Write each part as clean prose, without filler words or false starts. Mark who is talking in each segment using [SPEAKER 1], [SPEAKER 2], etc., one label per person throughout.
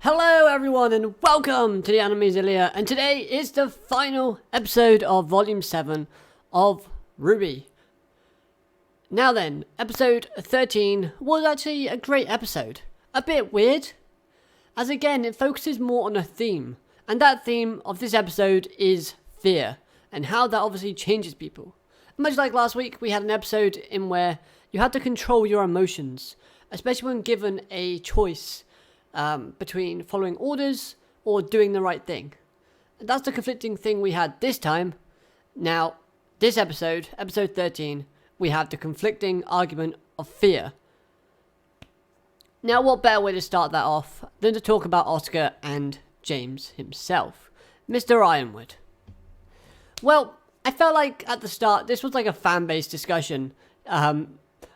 [SPEAKER 1] Hello everyone and welcome to the Anime Zillia, and today is the final episode of Volume 7 of RWBY. Now then, episode 13 was actually a great episode. A bit weird, as again it focuses more on a theme, and that theme of this episode is fear, and how that obviously changes people. Much like last week, we had an episode in where you had to control your emotions, especially when given a choice between following orders or doing the right thing. And that's the conflicting thing we had this time. Now, this episode, episode 13, we have the conflicting argument of fear. Now, what better way to start that off than to talk about Oscar and James himself, Mr. Ironwood. Well, I felt like at the start this was like a fan-based discussion,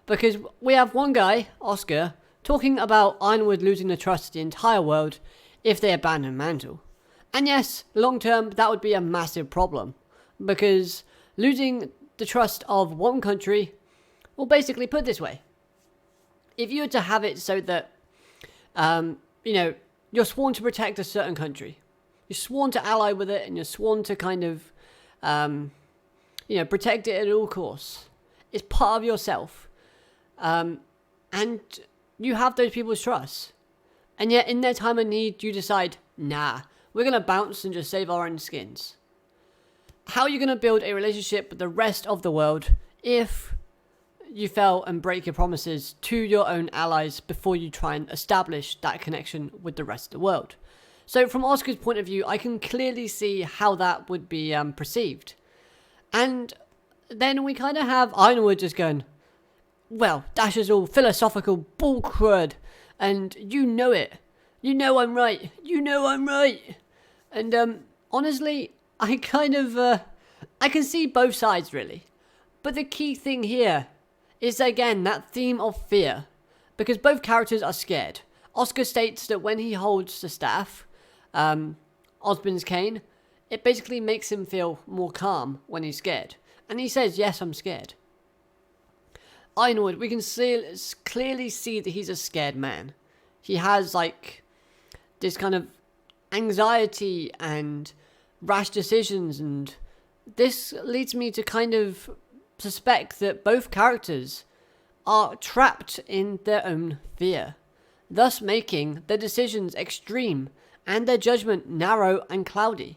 [SPEAKER 1] because we have one guy, Oscar, talking about Ironwood losing the trust of the entire world if they abandon Mantle. And yes, long term, that would be a massive problem, because losing the trust of one country, well, basically, put it this way, if you were to have it so that, you're sworn to protect a certain country, you're sworn to ally with it, and you're sworn to kind of, protect it at all costs. It's part of yourself. And you have those people's trust. And yet, in their time of need, you decide, nah, we're going to bounce and just save our own skins. How are you going to build a relationship with the rest of the world if you fail and break your promises to your own allies before you try and establish that connection with the rest of the world? So from Oscar's point of view, I can clearly see how that would be perceived. And then we kind of have Ironwood just going, well, that's just all philosophical bullcrud, and you know it. You know I'm right. You know I'm right. And honestly, I kind of, I can see both sides really. But the key thing here is, again, that theme of fear. Because both characters are scared. Oscar states that when he holds the staff, Osmond's cane, it basically makes him feel more calm when he's scared. And he says, yes, I'm scared. Ironwood, we can clearly see that he's a scared man. He has, this kind of anxiety and rash decisions, and this leads me to kind of suspect that both characters are trapped in their own fear, thus making their decisions extreme and their judgment narrow and cloudy.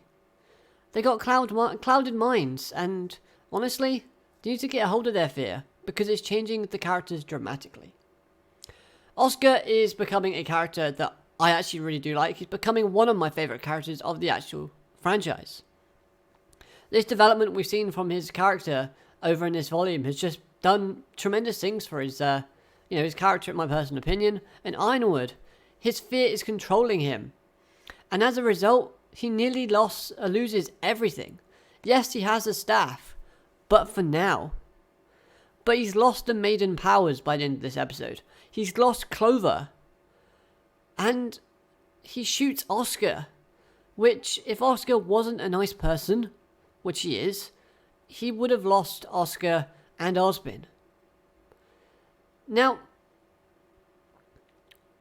[SPEAKER 1] They got clouded minds, and honestly, they need to get a hold of their fear, because it's changing the characters dramatically. Oscar is becoming a character that I actually really do like. He's becoming one of my favourite characters of the actual franchise. This development we've seen from his character over in this volume has just done tremendous things for his character, in my personal opinion. And Ironwood, his fear is controlling him. And as a result, he nearly loses everything. Yes, he has a staff, but for now. But he's lost the maiden powers by the end of this episode. He's lost Clover. And he shoots Oscar. Which, if Oscar wasn't a nice person, which he is, he would have lost Oscar and Osmond. Now,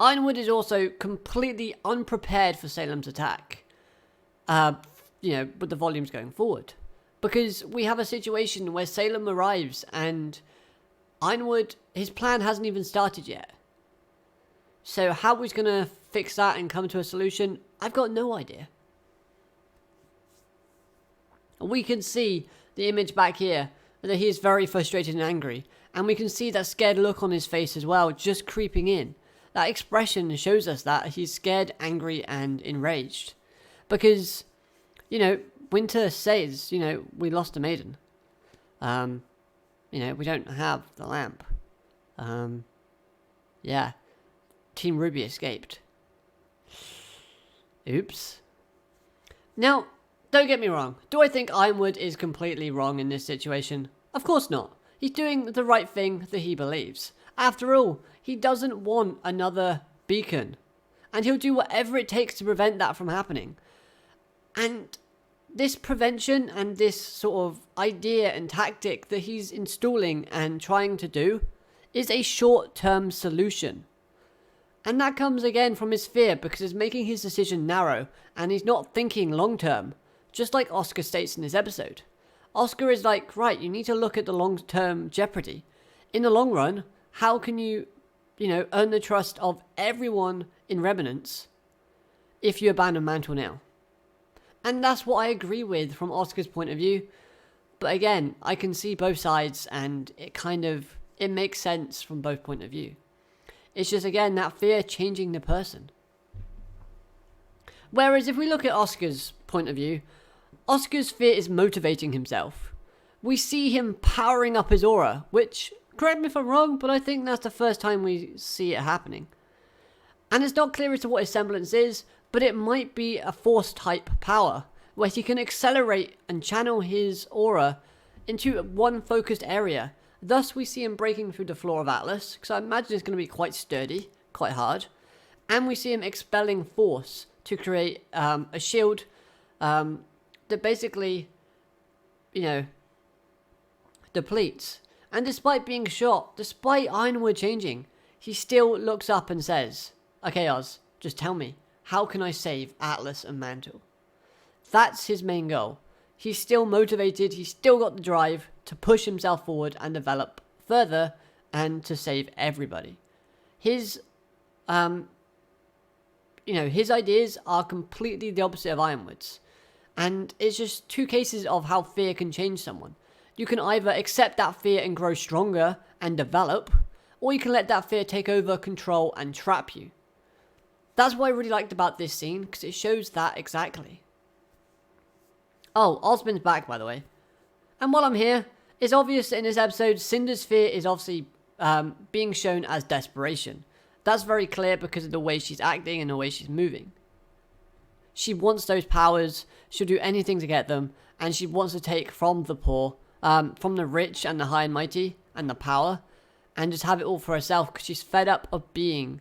[SPEAKER 1] Ironwood is also completely unprepared for Salem's attack. With the volumes going forward. Because we have a situation where Salem arrives and Ironwood, his plan hasn't even started yet. So how he's going to fix that and come to a solution, I've got no idea. And we can see the image back here that he is very frustrated and angry. And we can see that scared look on his face as well, just creeping in. That expression shows us that he's scared, angry, and enraged. Because, Winter says, we lost a maiden. We don't have the lamp. Team RWBY escaped. Oops. Now, don't get me wrong. Do I think Ironwood is completely wrong in this situation? Of course not. He's doing the right thing that he believes. After all, he doesn't want another beacon. And he'll do whatever it takes to prevent that from happening. And this prevention and this sort of idea and tactic that he's installing and trying to do is a short-term solution. And that comes again from his fear, because it's making his decision narrow and he's not thinking long term, just like Oscar states in this episode. Oscar is like, right, you need to look at the long term jeopardy. In the long run, how can you earn the trust of everyone in Remnants if you abandon Mantle now? And that's what I agree with from Oscar's point of view. But again, I can see both sides and it makes sense from both point of view. It's just, again, that fear changing the person. Whereas if we look at Oscar's point of view, Oscar's fear is motivating himself. We see him powering up his aura, which, correct me if I'm wrong, but I think that's the first time we see it happening. And it's not clear as to what his semblance is, but it might be a force type power, where he can accelerate and channel his aura into one focused area. Thus, we see him breaking through the floor of Atlas, because I imagine it's going to be quite sturdy, quite hard. And we see him expelling force to create a shield that basically, depletes. And despite being shot, despite Ironwood changing, he still looks up and says, okay, Oz, just tell me, how can I save Atlas and Mantle? That's his main goal. He's still motivated, he's still got the drive to push himself forward and develop further and to save everybody. His ideas are completely the opposite of Ironwood's. And it's just two cases of how fear can change someone. You can either accept that fear and grow stronger and develop, or you can let that fear take over, control, and trap you. That's what I really liked about this scene, because it shows that exactly. Oh, Osmond's back, by the way. And while I'm here, it's obvious that in this episode, Cinder's fear is obviously being shown as desperation. That's very clear because of the way she's acting and the way she's moving. She wants those powers, she'll do anything to get them, and she wants to take from the poor, from the rich and the high and mighty, and the power, and just have it all for herself, because she's fed up of being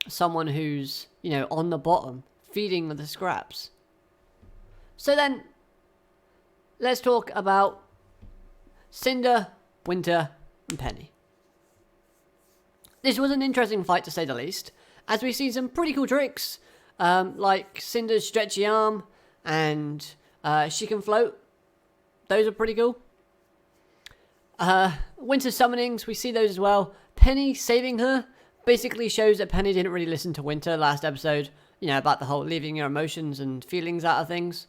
[SPEAKER 1] someone who's, on the bottom, feeding the scraps. So then, let's talk about Cinder, Winter, and Penny. This was an interesting fight, to say the least, as we see some pretty cool tricks, like Cinder's stretchy arm, and she can float. Those are pretty cool. Winter summonings, we see those as well. Penny saving her basically shows that Penny didn't really listen to Winter last episode, about the whole leaving your emotions and feelings out of things.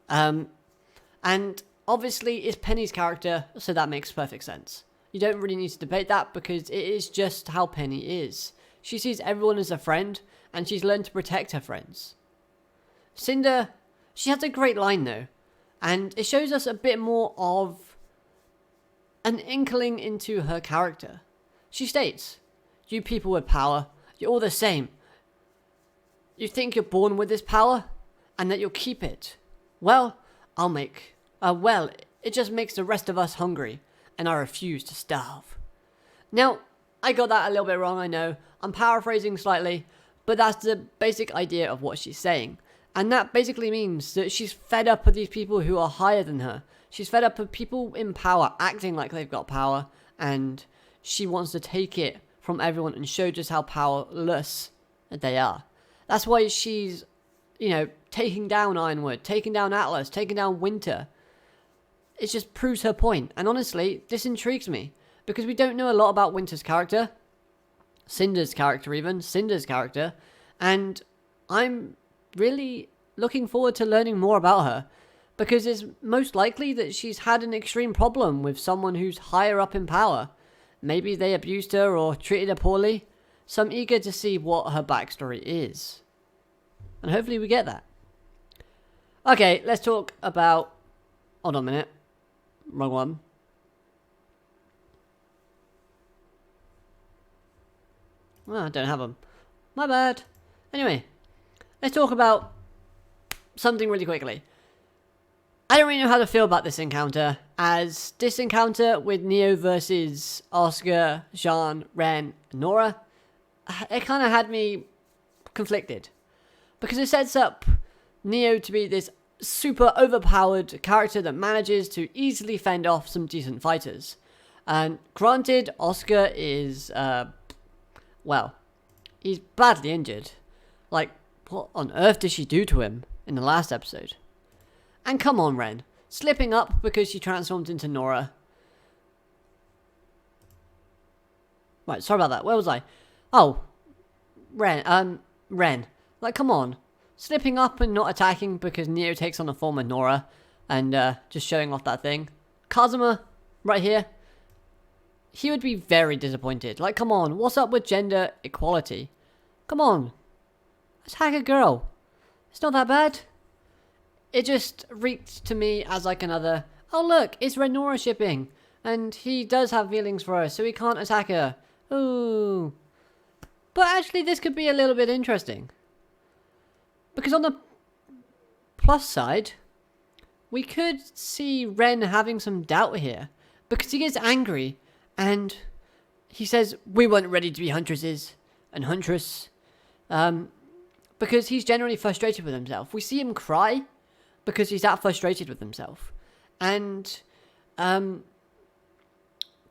[SPEAKER 1] And obviously it's Penny's character, so that makes perfect sense. You don't really need to debate that, because it is just how Penny is. She sees everyone as a friend, and she's learned to protect her friends. Cinder, she has a great line though, and it shows us a bit more of an inkling into her character. She states, "You people with power, you're all the same. You think you're born with this power, and that you'll keep it. Well, it just makes the rest of us hungry, and I refuse to starve." Now, I got that a little bit wrong, I know. I'm paraphrasing slightly, but that's the basic idea of what she's saying. And that basically means that she's fed up of these people who are higher than her. She's fed up of people in power acting like they've got power, and she wants to take it from everyone and show just how powerless they are. That's why she's, taking down Ironwood, taking down Atlas, taking down Winter. It just proves her point. And honestly, this intrigues me, because we don't know a lot about Winter's character, Cinder's character even, Cinder's character, and I'm really looking forward to learning more about her, because it's most likely that she's had an extreme problem with someone who's higher up in power. Maybe they abused her or treated her poorly, so I'm eager to see what her backstory is. And hopefully we get that. Okay, let's talk about... Hold on a minute. Wrong one. Oh, I don't have them. My bad. Anyway, let's talk about something really quickly. I don't really know how to feel about this encounter, as this encounter with Neo versus Oscar, Jean, Ren, and Nora, it kind of had me conflicted. Because it sets up Neo to be this super overpowered character that manages to easily fend off some decent fighters. And granted, Oscar is, he's badly injured. Like, what on earth did she do to him in the last episode? And come on, Ren. Slipping up because she transformed into Nora. Right, sorry about that. Where was I? Oh, Ren. Like, come on. Slipping up and not attacking because Neo takes on the form of Nora. And just showing off that thing. Kazuma, right here. He would be very disappointed. Like, come on. What's up with gender equality? Come on. Attack a girl. It's not that bad. It just reeked to me as like another, oh look, it's Ren Nora shipping. And he does have feelings for her, so he can't attack her. Ooh. But actually this could be a little bit interesting. Because on the plus side, we could see Ren having some doubt here. Because he gets angry and he says, we weren't ready to be huntresses and huntress. Because he's generally frustrated with himself. We see him cry because he's that frustrated with himself. And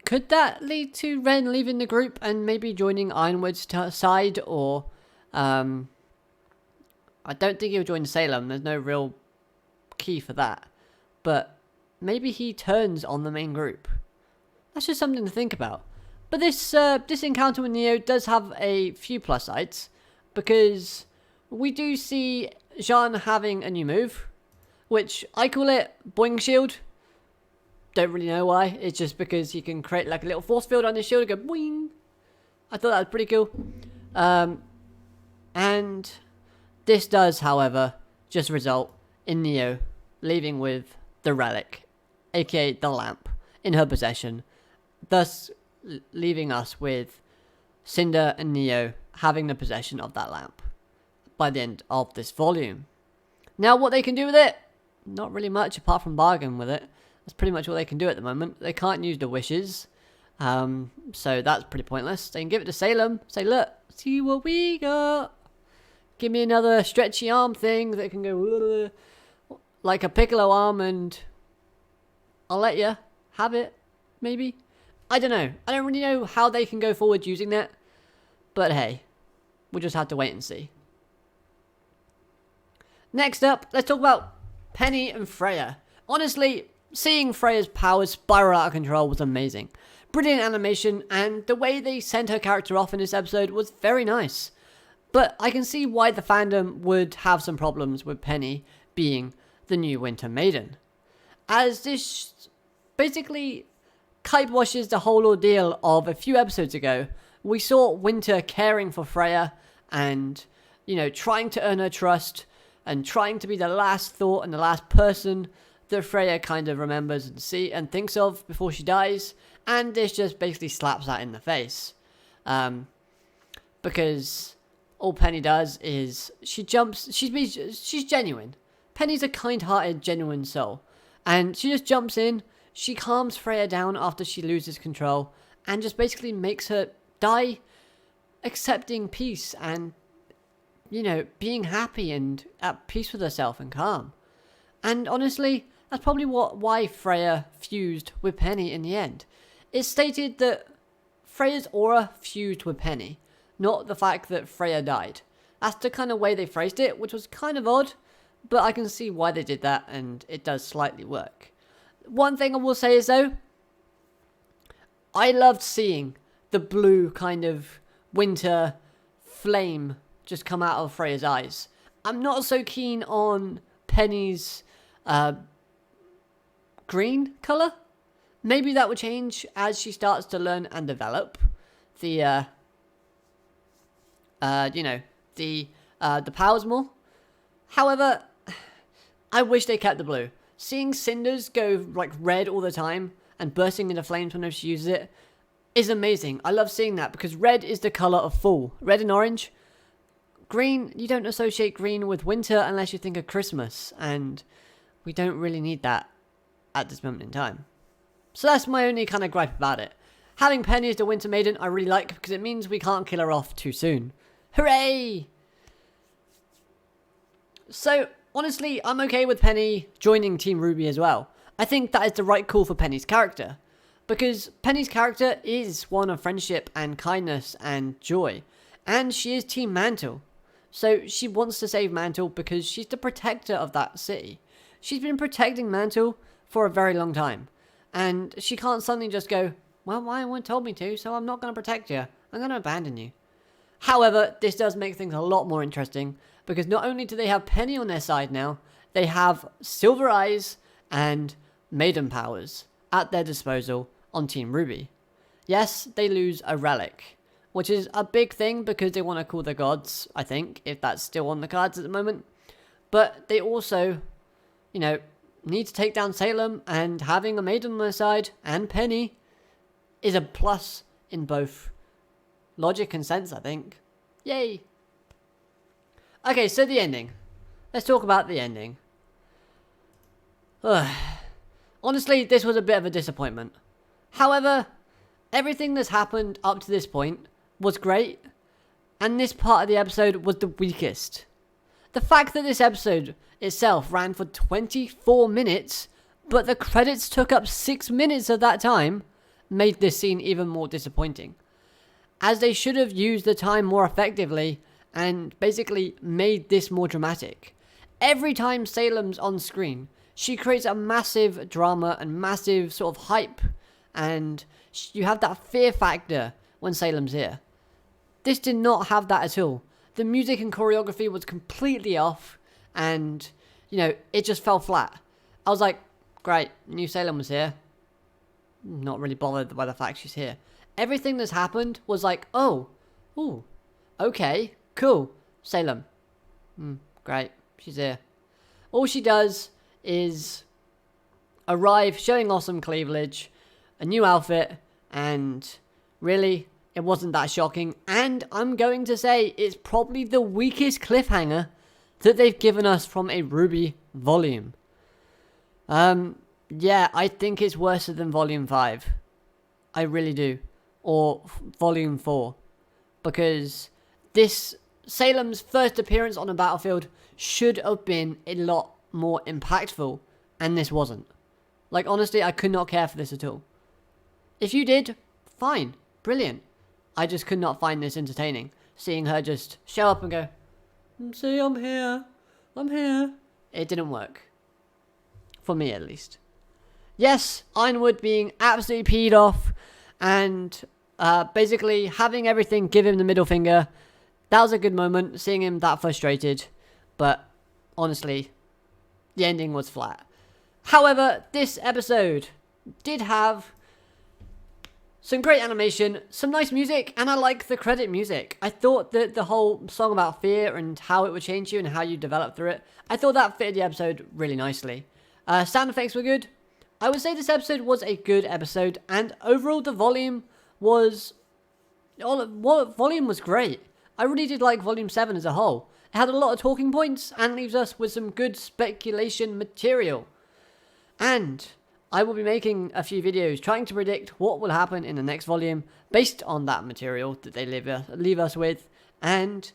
[SPEAKER 1] could that lead to Ren leaving the group and maybe joining Ironwood's side? Or I don't think he'll join Salem. There's no real key for that. But maybe he turns on the main group. That's just something to think about. But this encounter with Neo does have a few plus sides. Because we do see Jean having a new move, which I call it Boing Shield. Don't really know why. It's just because he can create like a little force field on his shield and go boing. I thought that was pretty cool. And this does, however, just result in Neo leaving with the relic, aka the lamp, in her possession, thus leaving us with Cinder and Neo having the possession of that lamp by the end of this volume. Now, what they can do with it? Not really much apart from bargain with it. That's pretty much all they can do at the moment. They can't use the wishes. So that's pretty pointless. They can give it to Salem. Say, look, see what we got. Give me another stretchy arm thing that can go like a Piccolo arm and I'll let you have it, maybe. I don't know. I don't really know how they can go forward using that. But hey, we'll just have to wait and see. Next up, let's talk about Penny and Freya. Honestly, seeing Freya's powers spiral out of control was amazing. Brilliant animation, and the way they sent her character off in this episode was very nice. But I can see why the fandom would have some problems with Penny being the new Winter Maiden. As this basically kitewashes the whole ordeal of a few episodes ago. We saw Winter caring for Freya and, you know, trying to earn her trust and trying to be the last thought and the last person that Freya kind of remembers and thinks of before she dies. And this just basically slaps that in the face. Because all Penny does is she jumps, she's genuine. Penny's a kind-hearted, genuine soul. And she just jumps in, she calms Freya down after she loses control, and just basically makes her die accepting peace and, you know, being happy and at peace with herself and calm. And honestly, that's probably why Freya fused with Penny in the end. It's stated that Freya's aura fused with Penny, not the fact that Freya died. That's the kind of way they phrased it, which was kind of odd, but I can see why they did that, and it does slightly work. One thing I will say is, though, I loved seeing the blue kind of winter flame just come out of Freya's eyes. I'm not so keen on Penny's green colour. Maybe that will change as she starts to learn and develop the powers more. However, I wish they kept the blue. Seeing cinders go like red all the time and bursting into flames whenever she uses it is amazing. I love seeing that because red is the colour of fall. Red and orange. Green, you don't associate green with winter unless you think of Christmas, and we don't really need that at this moment in time. So that's my only kind of gripe about it. Having Penny as the Winter Maiden I really like because it means we can't kill her off too soon. Hooray! So, honestly, I'm okay with Penny joining Team RWBY as well. I think that is the right call for Penny's character. Because Penny's character is one of friendship and kindness and joy. And she is Team Mantle. So she wants to save Mantle because she's the protector of that city. She's been protecting Mantle for a very long time. And she can't suddenly just go, well, why no one told me to, so I'm not going to protect you. I'm going to abandon you. However, this does make things a lot more interesting because not only do they have Penny on their side now, they have Silver Eyes and Maiden Powers at their disposal on Team RWBY. Yes, they lose a relic, which is a big thing because they want to call the gods, I think, if that's still on the cards at the moment. But they also, need to take down Salem, and having a Maiden on their side and Penny is a plus in both logic and sense, I think. Yay! Okay, so the ending. Let's talk about the ending. Honestly, this was a bit of a disappointment. However, everything that's happened up to this point was great, and this part of the episode was the weakest. The fact that this episode itself ran for 24 minutes, but the credits took up 6 minutes of that time, made this scene even more disappointing. As they should have used the time more effectively and basically made this more dramatic. Every time Salem's on screen, she creates a massive drama and massive sort of hype, and you have that fear factor when Salem's here. This did not have that at all. The music and choreography was completely off, and, it just fell flat. I was like, great, knew Salem was here. Not really bothered by the fact she's here. Everything that's happened was like, okay, cool, Salem. Great, she's here. All she does is arrive, showing awesome cleavage, a new outfit, and really, it wasn't that shocking. And I'm going to say it's probably the weakest cliffhanger that they've given us from a RWBY volume. Yeah, I think it's worse than Volume 5. I really do. Or Volume 4. Because this, Salem's first appearance on a battlefield should have been a lot more impactful. And this wasn't. Like, honestly, I could not care for this at all. If you did, fine. Brilliant. I just could not find this entertaining. Seeing her just show up and go, see, I'm here. I'm here. It didn't work. For me, at least. Yes, IRONWOOD being absolutely peed off and basically having everything give him the middle finger. That was a good moment, seeing him that frustrated. But honestly, the ending was flat. However, this episode did have some great animation, some nice music, and I like the credit music. I thought that the whole song about fear and how it would change you and how you develop through it, I thought that fitted the episode really nicely. Sound effects were good. I would say this episode was a good episode, and overall the volume was great. I really did like Volume 7 as a whole. It had a lot of talking points and leaves us with some good speculation material. And I will be making a few videos trying to predict what will happen in the next volume based on that material that they leave us with, and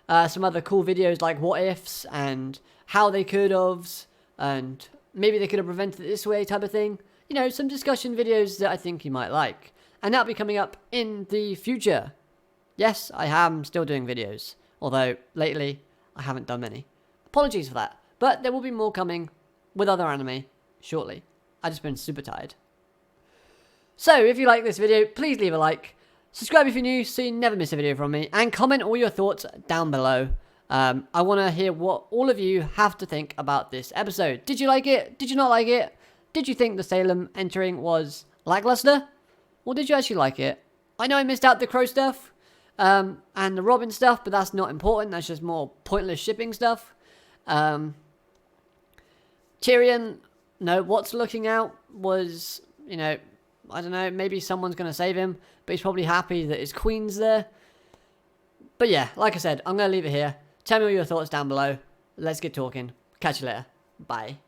[SPEAKER 1] some other cool videos like what ifs and how they could have, and maybe they could have prevented it this way type of thing. Some discussion videos that I think you might like. And that'll be coming up in the future. Yes, I am still doing videos. Although, lately, I haven't done many. Apologies for that. But there will be more coming with other anime shortly. I've just been super tired. So, if you like this video, please leave a like. Subscribe if you're new so you never miss a video from me. And comment all your thoughts down below. I want to hear what all of you have to think about this episode. Did you like it? Did you not like it? Did you think the Salem entering was lackluster? Or did you actually like it? I know I missed out the Crow stuff and the Robin stuff, but that's not important. That's just more pointless shipping stuff. Tyrion, what's looking out was, I don't know, maybe someone's going to save him, but he's probably happy that his queen's there. But yeah, like I said, I'm going to leave it here. Tell me all your thoughts down below. Let's get talking. Catch you later. Bye.